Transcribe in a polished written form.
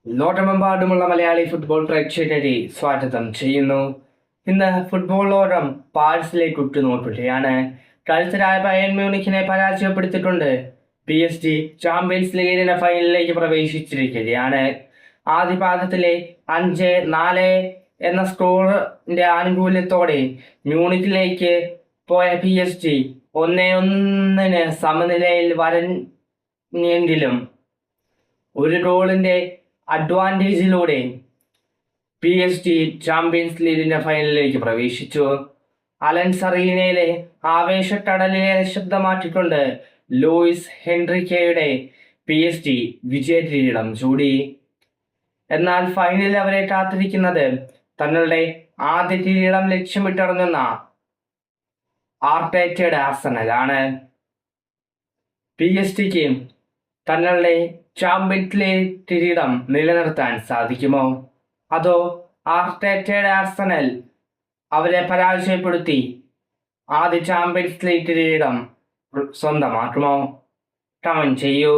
ലോകമെമ്പാടുമുള്ള മലയാളി ഫുട്ബോൾ പ്രേക്ഷകരെ സ്വാഗതം ചെയ്യുന്നു. ഇന്ന് ഫുട്ബോൾ ലോകം പാരീസിലേക്ക് ഉറ്റുനോക്കുകയാണ്. കരുത്തരായ ബയേൺ മ്യൂണിക്കിനെ പരാജയപ്പെടുത്തിക്കൊണ്ട് PSG ചാമ്പ്യൻസ് ലീഗിന്റെ ഫൈനലിലേക്ക് പ്രവേശിച്ചിരിക്കുകയാണ്. ആദ്യ പാദത്തിലെ 5-4 എന്ന സ്കോറിന്റെ ആനുകൂല്യത്തോടെ മ്യൂണിക്കിലേക്ക് പോയ PSG 1-1 സമനിലയിൽ വരഞ്ഞെങ്കിലും ഒരു ഗോളിന്റെ അഡ്വാൻറ്റേജിലൂടെ PSG ചാമ്പ്യൻസ് ലീഗിന്റെ ഫൈനലിലേക്ക് പ്രവേശിച്ചു. അലൻസ് അറീനയിലെ ആവേശക്കടലിനെ നിശബ്ദമാക്കിക്കൊണ്ട് ലൂയിസ് ഹെൻറിക്കെയുടെ PSG വിജയകിരീടം ചൂടി. എന്നാൽ ഫൈനലിൽ അവരെ കാത്തിരിക്കുന്നത് തങ്ങളുടെ ആദ്യ കിരീടം ലക്ഷ്യമിട്ടിറങ്ങുന്ന ആർട്ടേറ്റയുടെ ആർസണലാണ്. PSG തങ്ങളുടെ ചാമ്പ്യൻസ് ലീഗ് കിരീടം നിലനിർത്താൻ സാധിക്കുമോ, അതോ ആർട്ടേറ്റയുടെ ആർസണൽ അവരെ പരാജയപ്പെടുത്തി ആദ്യ ചാമ്പ്യൻസ് ലീഗ് കിരീടം സ്വന്തമാക്കുമോ? കമന്റ് ചെയ്യൂ.